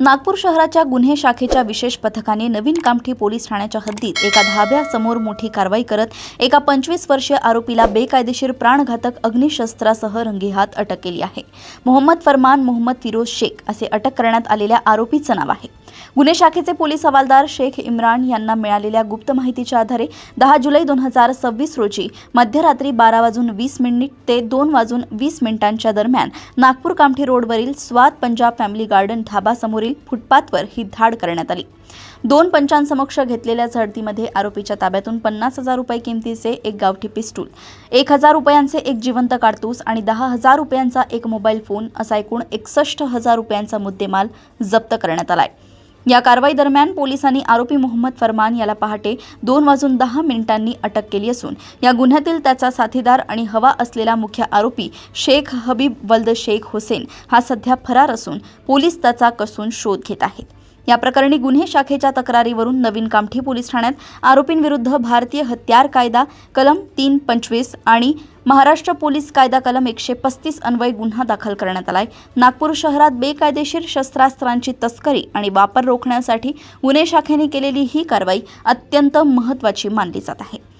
नागपूर शहराच्या गुन्हे शाखेच्या विशेष पथकाने नवीन कामठी पोलीस ठाण्याच्या हद्दीत एका धाब्यासमोर मोठी कारवाई करत एका 25 वर्षीय आरोपीला बेकायदेशीर प्राणघातक अग्निशस्त्रासह रंगेहात अटक केली आहे। मोहम्मद फरमान मोहम्मद फिरोज शेख असे अटक करण्यात आलेल्या आरोपीचे नाव आहे। गुन्हे शाखेचे पोलीस हवालदार शेख इम्रान यांना मिळालेल्या गुप्त माहितीच्या आधारे 10 जुलै 2026 रोजी मध्यरात्री 12:20 ते 2:20 दरम्यान नागपूर कामठी रोडवरील स्वात पंजाब फॅमिली गार्डन ढाबा समोरील फुटपाथवर ही धाड करण्यात आली। 2 पंचांसमक्ष घेतलेल्या झडतीमध्ये आरोपीच्या ताब्यातून 50,000 रुपये किमतीचे एक गावठी पिस्तूल, 1,000 रुपयांचे एक जिवंत कारतूस आणि 10,000 रुपयांचा एक मोबाईल फोन असा एकूण 61,000 रुपयांचा मुद्देमाल जप्त करण्यात आलाय। या कारवाई दरम्यान पोलिसांनी आरोपी मोहम्मद फरमान याला पहाटे 2:10 अटक केली असून या गुन्ह्यातील त्याचा साथीदार आणि हवा असलेला मुख्य आरोपी शेख हबीब वल्द शेख हुसेन हा सध्या फरार असून पोलीस त्याचा कसून शोध घेत आहेत। या प्रकरणी गुन्हे शाखेच्या तक्रारीवरून नवीन कामठी पोलीस ठाण्यात आरोपींविरुद्ध भारतीय हत्यार कायदा कलम 325 आणि महाराष्ट्र पोलीस कायदा कलम 135 अन्वये गुन्हा दाखल करण्यात आलाय। नागपूर शहरात बेकायदेशीर शस्त्रास्त्रांची तस्करी आणि वापर रोखण्यासाठी गुन्हे शाखेने केलेली ही कारवाई अत्यंत महत्त्वाची मानली जात आहे।